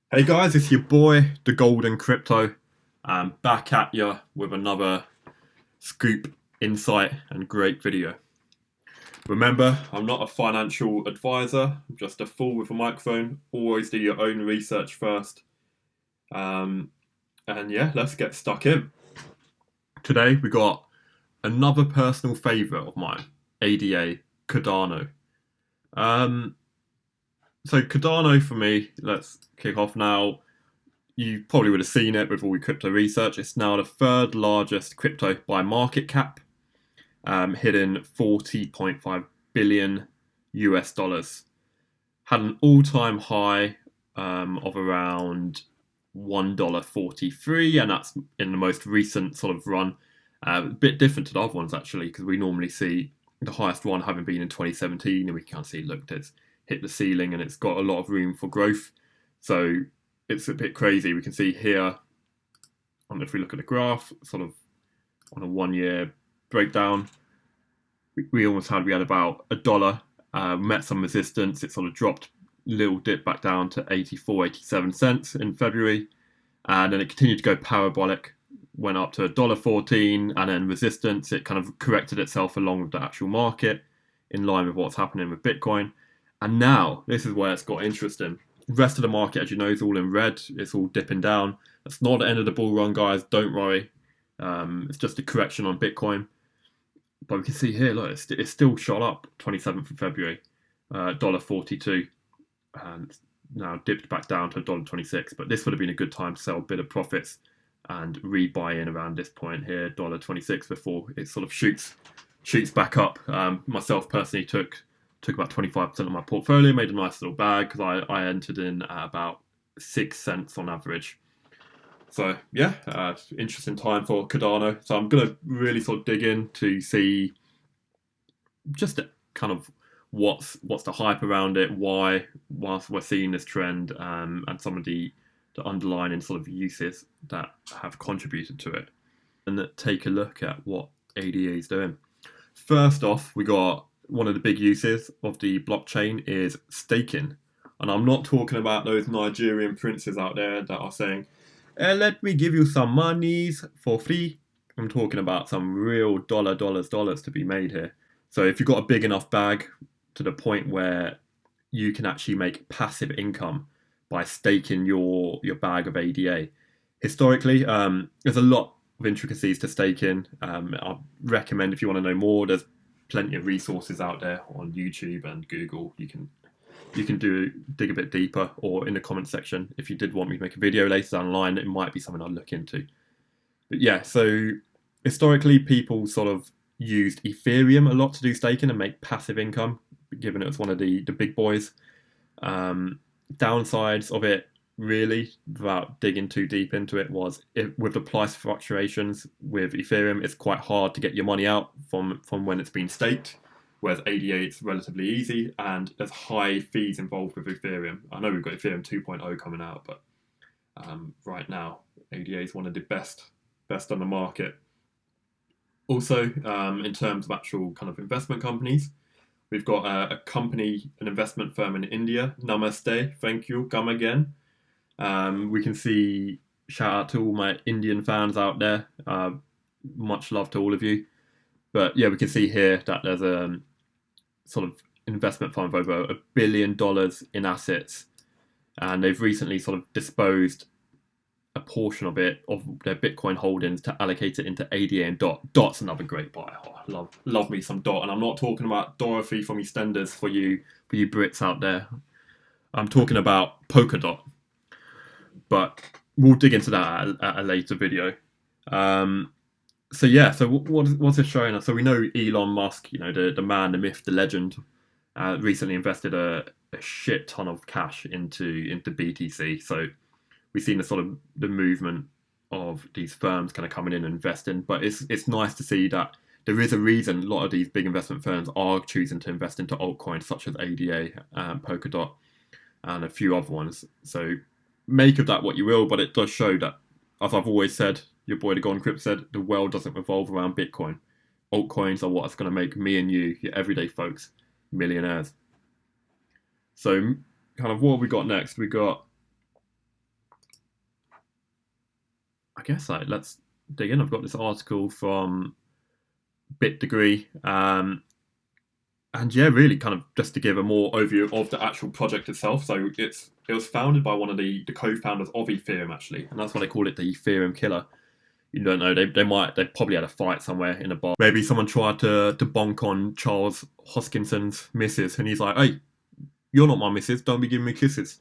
Hey guys, it's your boy, the Golden Crypto. I'm back at you with another scoop, insight, and great video. Remember, I'm not a financial advisor, I'm just a fool with a microphone. Always do your own research first. Um, and yeah, let's get stuck in. Today we got another personal favourite of mine, ADA Cardano. Um, so Cardano for me, let's kick off now. You probably would have seen it with all your crypto research. It's now the third largest crypto by market cap, hitting 40.5 billion US dollars. Had an all-time high of around $1.43, and that's in the most recent sort of run. A bit different to the other ones actually, because we normally see the highest one having been in 2017, and we can see, look, it's hit the ceiling and it's got a lot of room for growth. So it's a bit crazy. We can see here, and if we look at the graph, sort of on a 1 year breakdown, we had about $1, met some resistance. It sort of dropped, little dip back down to 84, 87 cents in February, and then it continued to go parabolic. Went up to $1.14, and then resistance. It kind of corrected itself along with the actual market, in line with what's happening with Bitcoin. And now this is where it's got interesting. The rest of the market, as you know, is all in red. It's all dipping down. That's not the end of the bull run, guys. Don't worry. It's just a correction on Bitcoin. But we can see here, look, it's still shot up 27th of February, $1.42, and now dipped back down to $1.26. But this would have been a good time to sell a bit of profits and rebuy in around this point here, $1.26, before it sort of shoots back up. Myself personally took about 25% of my portfolio, made a nice little bag because I entered in at about 6 cents on average. So yeah, interesting time for Cardano. So I'm gonna really sort of dig in to see just kind of what's the hype around it, why whilst we're seeing this trend, and some of the underlying sort of uses that have contributed to it, and take a look at what ADA is doing. First off, we got one of the big uses of the blockchain is staking. And I'm not talking about those Nigerian princes out there that are saying, let me give you some monies for free. I'm talking about some real dollars to be made here. So if you've got a big enough bag to the point where you can actually make passive income by staking your bag of ADA. Historically, there's a lot of intricacies to staking. I recommend, if you want to know more, there's plenty of resources out there on YouTube and Google. You can dig a bit deeper, or in the comment section if you did want me to make a video later down the line. It might be something I'll look into. But yeah, so historically people sort of used Ethereum a lot to do staking and make passive income, given it was one of the big boys. Downsides of it, really, without digging too deep into it, was with the price fluctuations with Ethereum, it's quite hard to get your money out from when it's been staked, whereas ADA it's relatively easy, and there's high fees involved with Ethereum. I know we've got Ethereum 2.0 coming out, but right now ADA is one of the best on the market. Also, in terms of actual kind of investment companies, we've got a company, an investment firm in India. Namaste, thank you, come again. We can see, shout out to all my Indian fans out there. Much love to all of you. But yeah, we can see here that there's a sort of investment fund of over $1 billion in assets, and they've recently sort of disposed a portion of it, of their Bitcoin holdings, to allocate it into ADA and DOT. DOT's another great buy. Oh, love me some DOT, and I'm not talking about Dorothy from EastEnders for you Brits out there. I'm talking about Polkadot, but we'll dig into that at a later video. So yeah, so what's it showing us? So we know Elon Musk, you know, the man, the myth, the legend, recently invested a shit ton of cash into BTC. So we've seen the sort of the movement of these firms kind of coming in and investing. But it's nice to see that there is a reason a lot of these big investment firms are choosing to invest into altcoins such as ADA, Polkadot, and a few other ones. So make of that what you will, but it does show that, as I've always said, your boy the Golden Crypt said, the world doesn't revolve around Bitcoin. Altcoins are what's going to make me and you, your everyday folks, millionaires. So kind of what have we got next? We got guess let's dig in. I've got this article from Bit Degree, and yeah, really kind of just to give a more overview of the actual project itself. So it was founded by one of the co-founders of Ethereum, actually, and that's why they call it the Ethereum killer. You don't know, they probably had a fight somewhere in a bar. Maybe someone tried to bonk on Charles Hoskinson's missus, and he's like, "Hey, you're not my missus, don't be giving me kisses."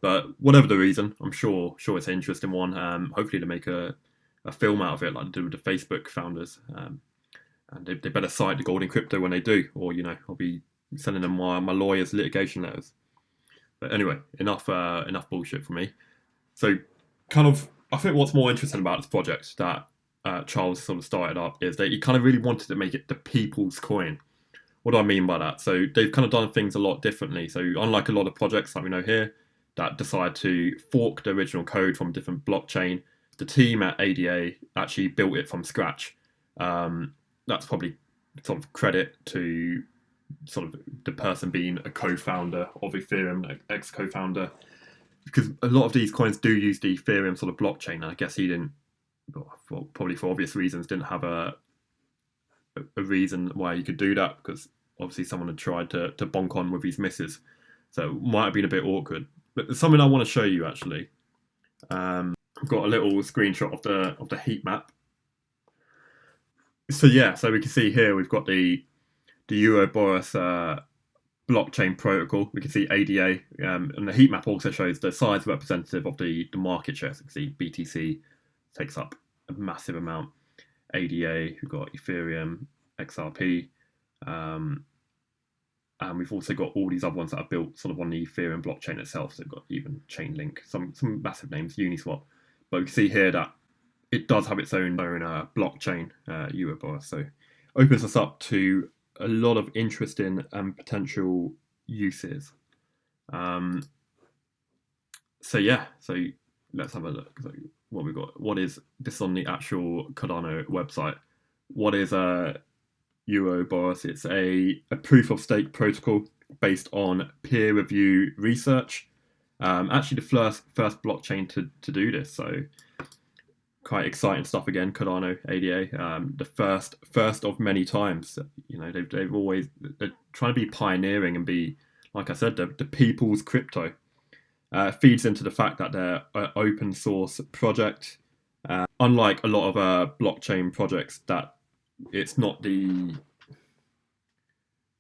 But whatever the reason, I'm sure it's an interesting one. Hopefully they make a film out of it, like they did with the Facebook founders. And they better cite the golden crypto when they do, or I'll be sending them my lawyer's litigation letters. But anyway, enough bullshit from me. So, kind of, I think what's more interesting about this project that Charles sort of started up is that he kind of really wanted to make it the people's coin. What do I mean by that? So they've kind of done things a lot differently. So unlike a lot of projects like we know here that decide to fork the original code from a different blockchain, the team at ADA actually built it from scratch. That's probably sort of credit to sort of the person being a co-founder of Ethereum, ex-co-founder, because a lot of these coins do use the Ethereum sort of blockchain. And I guess he didn't, well, probably for obvious reasons, didn't have a reason why he could do that, because obviously someone had tried to bonk on with his missus. So it might have been a bit awkward. But there's something I want to show you, actually. I've got a little screenshot of the heat map. So yeah, so we can see here we've got the Ouroboros blockchain protocol. We can see ADA, and the heat map also shows the size representative of the market share. So you can see BTC takes up a massive amount. ADA, we've got Ethereum, XRP, and we've also got all these other ones that are built sort of on the Ethereum blockchain itself. So we've got even Chainlink, some massive names, Uniswap. But we can see here that it does have its own blockchain, Ouroboros. So opens us up to a lot of interesting and potential uses. So yeah, so let's have a look. So what we got? What is this on the actual Cardano website? What is Ouroboros? It's a proof of stake protocol based on peer review research. Actually, the first blockchain to do this. So quite exciting stuff again. Cardano, ADA, the first of many times. They're trying to be pioneering and be, like I said, the people's crypto. Feeds into the fact that they're an open source project. Unlike a lot of blockchain projects, that it's not the.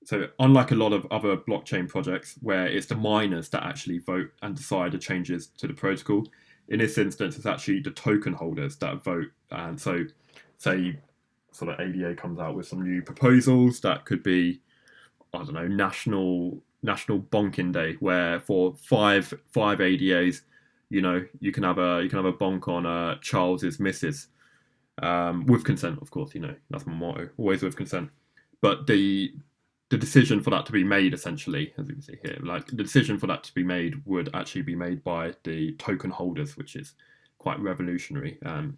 So unlike a lot of other blockchain projects where it's the miners that actually vote and decide the changes to the protocol, in this instance, it's actually the token holders that vote. And so, say, sort of ADA comes out with some new proposals that could be, I don't know, national bonking day, where for five ADAs, you can have a bonk on Charles's missus, with consent, of course. That's my motto, always with consent. But the decision for that to be made, essentially, as you can see here, like the decision for that to be made would actually be made by the token holders, which is quite revolutionary. And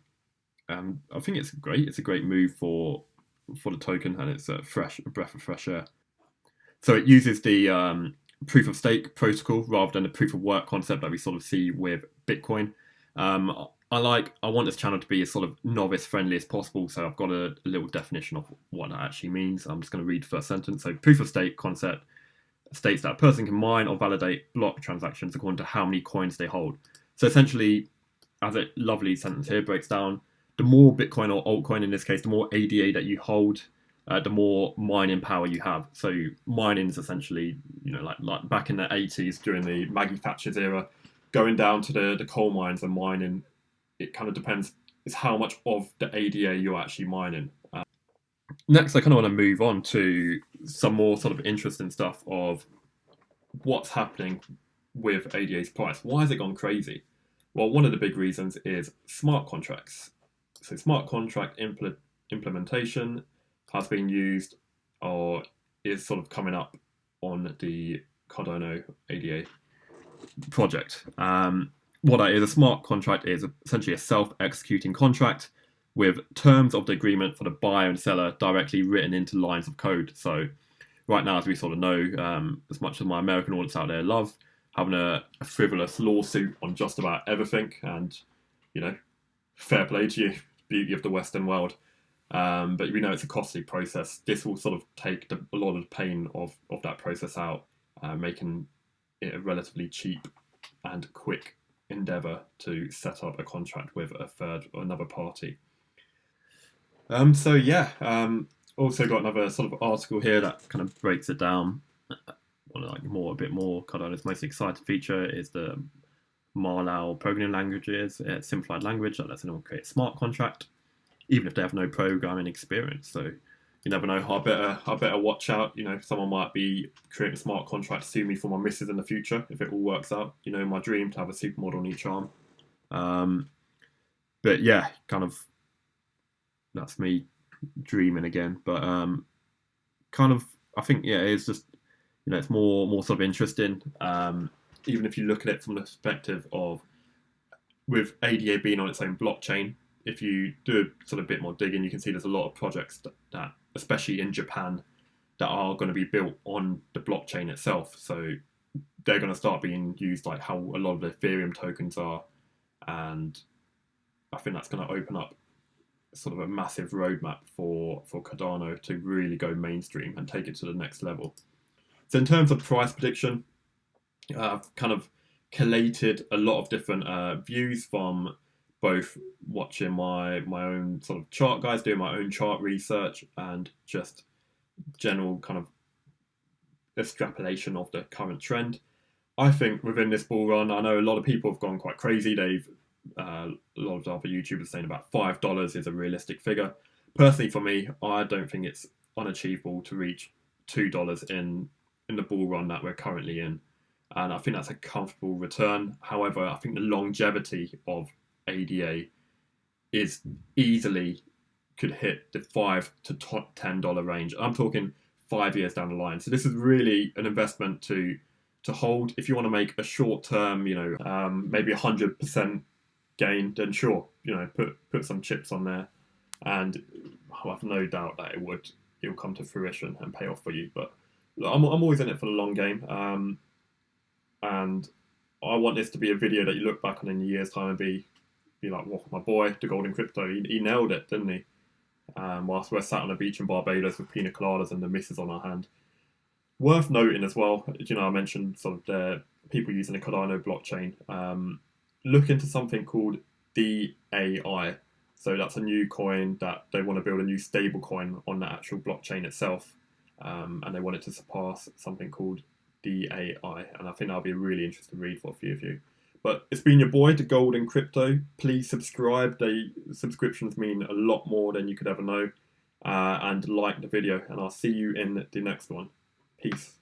I think it's great. It's a great move for the token, and it's a breath of fresh air. So it uses the proof of stake protocol rather than the proof of work concept that we sort of see with Bitcoin. I want this channel to be as sort of novice friendly as possible, so I've got a little definition of what that actually means. I'm just going to read the first sentence. So proof of stake concept states that a person can mine or validate block transactions according to how many coins they hold. So essentially, as a lovely sentence here breaks down, the more Bitcoin or altcoin in this case, the more ADA that you hold, the more mining power you have. So mining is essentially, like back in the 80s during the Maggie Thatcher's era, going down to the coal mines and mining. It kind of depends. It's how much of the ADA you're actually mining. Next, I kind of want to move on to some more sort of interesting stuff of what's happening with ADA's price. Why has it gone crazy? Well, one of the big reasons is smart contracts. So smart contract implementation has been used or is sort of coming up on the Cardano ADA project. What that is, a smart contract is essentially a self-executing contract with terms of the agreement for the buyer and seller directly written into lines of code. So right now, as we sort of know, as much as my American audience out there love having a frivolous lawsuit on just about everything, and fair play to you, beauty of the Western world. But we know it's a costly process. This will sort of take a lot of the pain of that process out, making it a relatively cheap and quick endeavor to set up a contract with a third or another party. So yeah, also got another sort of article here that kind of breaks it down. Like a bit more. Cardano's most exciting feature is the Marlau programming languages. It's simplified language that lets anyone create a smart contract, even if they have no programming experience. So you never know. I better watch out. You know, someone might be creating a smart contract to sue me for my misses in the future if it all works out. You know, my dream to have a supermodel on each arm. But yeah, kind of that's me dreaming again. But kind of I think yeah, it's just it's more sort of interesting. Even if you look at it from the perspective of with ADA being on its own blockchain, if you do a sort of bit more digging, you can see there's a lot of projects that especially in Japan, that are going to be built on the blockchain itself. So they're going to start being used like how a lot of the Ethereum tokens are. And I think that's going to open up sort of a massive roadmap for Cardano to really go mainstream and take it to the next level. So in terms of price prediction, I've kind of collated a lot of different views from both watching my own sort of chart guys, doing my own chart research, and just general kind of extrapolation of the current trend. I think within this bull run, I know a lot of people have gone quite crazy. A lot of the other YouTubers saying about $5 is a realistic figure. Personally, for me, I don't think it's unachievable to reach $2 in the bull run that we're currently in. And I think that's a comfortable return. However, I think the longevity of ADA is easily could hit the $5 to $10 range. I'm talking 5 years down the line. So this is really an investment to hold. If you want to make a short term, maybe 100% gain, then sure, put some chips on there, and I have no doubt that it'll come to fruition and pay off for you. But look, I'm always in it for the long game, and I want this to be a video that you look back on in a year's time and be like, well, my boy, the Golden Crypto, he nailed it, didn't he? Whilst we're sat on a beach in Barbados with pina coladas and the misses on our hand. Worth noting as well, I mentioned sort of the people using the Cardano blockchain. Look into something called DAI. So that's a new coin that they want to build a new stable coin on the actual blockchain itself. And they want it to surpass something called DAI. And I think that'll be a really interesting read for a few of you. But it's been your boy, the Golden Crypto. Please subscribe. The subscriptions mean a lot more than you could ever know. And like the video. And I'll see you in the next one. Peace.